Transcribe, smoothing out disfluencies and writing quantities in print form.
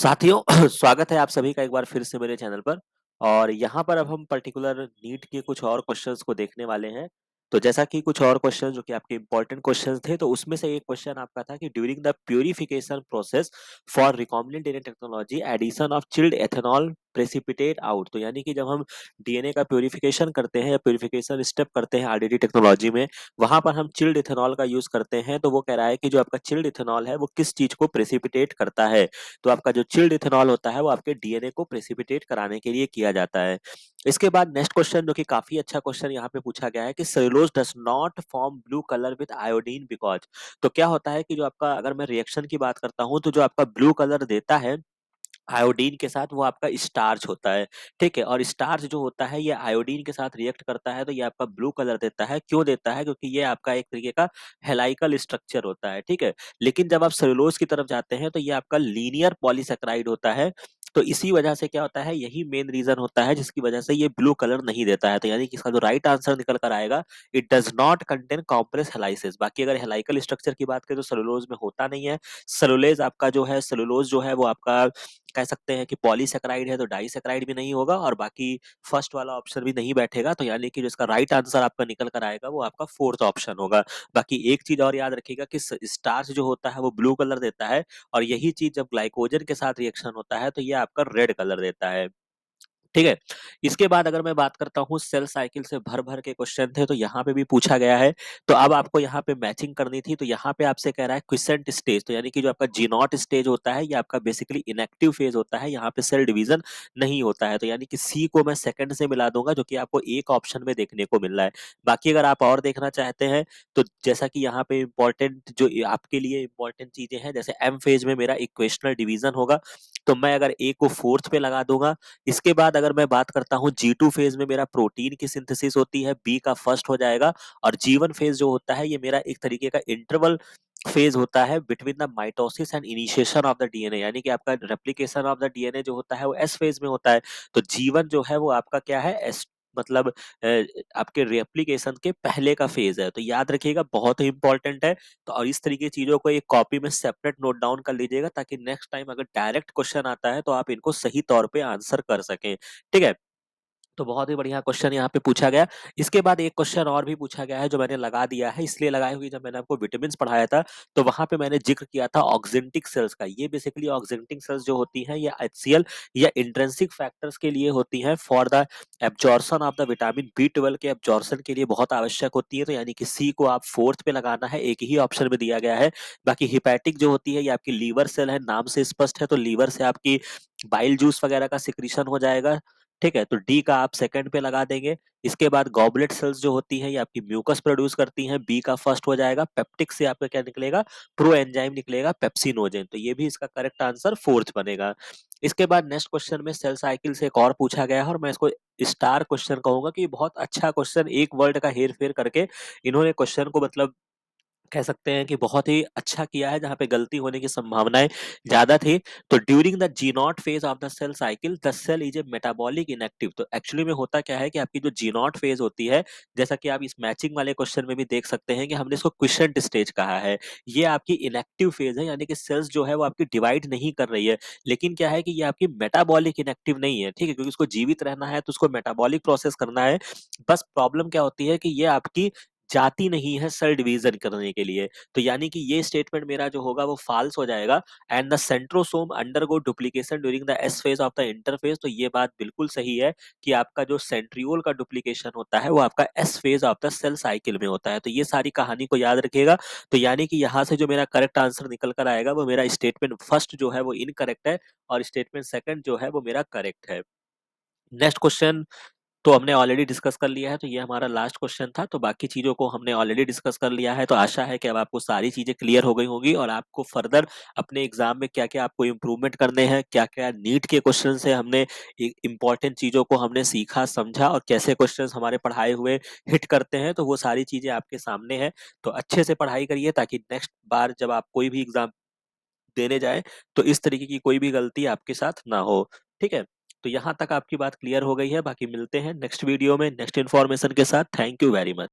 साथियों स्वागत है आप सभी का एक बार फिर से मेरे चैनल पर। और यहाँ पर अब हम पर्टिकुलर नीट के कुछ और क्वेश्चंस को देखने वाले हैं। तो जैसा कि कुछ और क्वेश्चंस जो कि आपके इंपॉर्टेंट क्वेश्चंस थे, तो उसमें से एक क्वेश्चन आपका था कि during the purification process for recombinant DNA technology addition of chilled ethanol precipitate out. तो यानी कि जब हम डीएनए का प्यूरिफिकेशन करते हैं या प्यूरिफिकेशन स्टेप करते हैं आरडीडी टेक्नोलॉजी में, वहां पर हम चिल्ड इथेनॉल का यूज करते हैं। तो वो कह रहा है कि जो आपका चिल्ड इथेनॉल है वो किस चीज को प्रेसिपिटेट करता है। तो आपका जो चिल्ड इथेनॉल होता है वो आपके डीएनए को प्रेसिपिटेट कराने के लिए किया जाता है। इसके बाद नेक्स्ट क्वेश्चन जो कि काफी अच्छा क्वेश्चन यहाँ पे पूछा गया है कि cellulose does not form blue colour with iodine because. तो क्या होता है कि जो आपका, अगर मैं रिएक्शन की बात करता हूँ, तो जो आपका ब्लू कलर देता है आयोडीन के साथ, वो आपका स्टार्च होता है। ठीक है, और स्टार्च जो होता है ये आयोडीन के साथ रिएक्ट करता है तो ये आपका ब्लू कलर देता है। क्यों देता है? क्योंकि ये आपका एक तरीके का हेलाइकल स्ट्रक्चर होता है। ठीक है, लेकिन जब आप सेलुलोज की तरफ जाते हैं तो ये आपका लीनियर पॉलीसेकेराइड होता है। तो इसी वजह से क्या होता है, यही मेन रीजन होता है जिसकी वजह से ये ब्लू कलर नहीं देता है। तो यानी कि इसका जो राइट आंसर निकल कर आएगा, it does not contain complex helices. बाकी अगर हेलाइकल स्ट्रक्चर की बात करें तो सेलुलोज में होता नहीं है। सेलुलेज आपका जो है, सेलुलोज जो है वो आपका कह सकते हैं कि पॉलीसेकेराइड है, तो डाइसेकेराइड भी नहीं होगा, और बाकी फर्स्ट वाला ऑप्शन भी नहीं बैठेगा। तो यानी कि जो इसका राइट आंसर आपका निकल कर आएगा वो आपका फोर्थ ऑप्शन होगा। बाकी एक चीज और याद रखिएगा कि स्टार्च जो होता है वो ब्लू कलर देता है, और यही चीज जब ग्लाइकोजन के साथ रिएक्शन होता है तो ये आपका रेड कलर देता है। ठीक है, इसके बाद अगर मैं बात करता हूँ, सेल साइकिल से भर भर के क्वेश्चन थे तो यहाँ पे भी पूछा गया है। तो अब आपको यहाँ पे मैचिंग करनी थी। तो यहाँ पे आपसे कह रहा है क्विसेंट स्टेज। तो यानी कि जो आपका जी नॉट स्टेज होता है ये आपका बेसिकली इनएक्टिव फेज होता है, यहाँ पे सेल डिवीजन नहीं होता है। तो यानी कि सी को मैं सेकंड से मिला दूंगा, जो कि आपको एक ऑप्शन में देखने को मिल रहा है। बाकी अगर आप और देखना चाहते हैं, तो जैसा कि यहाँ पे इंपॉर्टेंट जो आपके लिए इंपॉर्टेंट चीजें हैं, जैसे एम फेज में मेरा इक्वेशनल डिवीजन होगा, तो मैं अगर ए को फोर्थ पे लगा दूंगा। इसके बाद अगर मैं बात करता हूँ, G2 फेज में मेरा प्रोटीन की सिंथेसिस होती है, बी का फर्स्ट हो जाएगा। और G1 फेज जो होता है ये मेरा एक तरीके का इंटरवल फेज होता है between the mitosis and initiation of the DNA. यानी कि आपका रेप्लिकेशन ऑफ द डीएनए जो होता है वो एस फेज में होता है। तो G1 जो है वो आपका क्या है, एस मतलब आपके रेप्लिकेशन के पहले का फेज है। तो याद रखिएगा, बहुत ही इंपॉर्टेंट है। तो और इस तरीके की चीजों को एक कॉपी में सेपरेट नोट डाउन कर लीजिएगा, ताकि नेक्स्ट टाइम अगर डायरेक्ट क्वेश्चन आता है तो आप इनको सही तौर पे आंसर कर सकें। ठीक है, तो बहुत ही बढ़िया क्वेश्चन यहाँ पे पूछा गया। इसके बाद एक क्वेश्चन और भी पूछा गया है जो मैंने लगा दिया है, इसलिए लगाया हुई, जब मैंने आपको विटामिन पढ़ाया था तो वहां पे मैंने जिक्र किया था ऑक्जेंटिक सेल्स का। ये बेसिकली ऑक्जेंटिक सेल्स जो होती हैं ये एचसीएल या इंट्रिंसिक फैक्टर्स के लिए होती हैं, for the absorption of the vitamin B 12 के एब्जॉर्शन के लिए बहुत आवश्यक होती है। तो यानी कि सी को आप फोर्थ पे लगाना है, एक ही ऑप्शन में दिया गया है। बाकी हिपैटिक जो होती है ये आपकी लीवर सेल है, नाम से स्पष्ट है, तो लीवर से आपकी बाइल जूस वगैरह का सिक्रीशन हो जाएगा। ठीक है, तो डी का आप सेकंड पे लगा देंगे। इसके बाद गॉबलेट सेल्स जो होती हैं ये आपकी म्यूकस प्रोड्यूस करती हैं, बी का फर्स्ट हो जाएगा। पेप्टिक से आपका क्या निकलेगा, प्रो एंजाइम निकलेगा, पेप्सिनोजेन। तो ये भी इसका करेक्ट आंसर फोर्थ बनेगा। इसके बाद नेक्स्ट क्वेश्चन में सेल साइकिल से एक और पूछा गया है, और मैं इसको स्टार क्वेश्चन कहूंगा कि बहुत अच्छा क्वेश्चन, एक वर्ड का हेर फेर करके इन्होंने क्वेश्चन को मतलब कह सकते हैं कि बहुत ही अच्छा किया है, जहाँ पे गलती होने की संभावनाएं ज्यादा थी। तो during the G naught phase of the cell cycle the cell is a metabolic inactive. तो एक्चुअली में होता क्या है कि आपकी जो जी नॉट फेज होती है, जैसा कि आप इस मैचिंग वाले क्वेश्चन में भी देख सकते हैं कि हमने इसको क्विसेंट स्टेज कहा है। ये आपकी इनएक्टिव फेज है, यानी कि सेल्स जो है वो आपकी डिवाइड नहीं कर रही है। लेकिन क्या है कि ये आपकी मेटाबॉलिक इनएक्टिव नहीं है। ठीक है, क्योंकि उसको जीवित रहना है तो उसको मेटाबॉलिक प्रोसेस करना है। बस प्रॉब्लम क्या होती है कि ये आपकी जाती नहीं है सेल डिवीजन करने के लिए। तो यानी कि ये स्टेटमेंट मेरा जो होगा वो फाल्स हो जाएगा। And the centrosome undergo duplication during the S phase of the interphase. तो ये बात बिल्कुल सही है कि आपका जो सेंट्रियोल का डुप्लीकेशन होता है वो आपका S phase of the cell cycle में होता है। तो ये सारी कहानी को याद रखिएगा। तो यानी कि यहाँ से जो मेरा करेक्ट आंसर निकल कर आएगा वो मेरा स्टेटमेंट फर्स्ट जो है वो इनकरेक्ट है, और स्टेटमेंट सेकंड जो है वो मेरा करेक्ट है। नेक्स्ट क्वेश्चन तो हमने ऑलरेडी डिस्कस कर लिया है, तो ये हमारा लास्ट क्वेश्चन था। तो बाकी चीजों को हमने ऑलरेडी डिस्कस कर लिया है, तो आशा है कि अब आपको सारी चीजें क्लियर हो गई होंगी, और आपको फर्दर अपने एग्जाम में क्या क्या आपको इम्प्रूवमेंट करने हैं, क्या क्या नीट के क्वेश्चन से हमने इंपॉर्टेंट चीजों को हमने सीखा समझा, और कैसे क्वेश्चन हमारे पढ़ाए हुए हिट करते हैं, तो वो सारी चीजें आपके सामने है। तो अच्छे से पढ़ाई करिए, ताकि नेक्स्ट बार जब आप कोई भी एग्जाम देने जाए तो इस तरीके की कोई भी गलती आपके साथ ना हो। ठीक है, तो यहाँ तक आपकी बात क्लियर हो गई है। बाकी मिलते हैं नेक्स्ट वीडियो में नेक्स्ट इन्फॉर्मेशन के साथ। Thank you very much.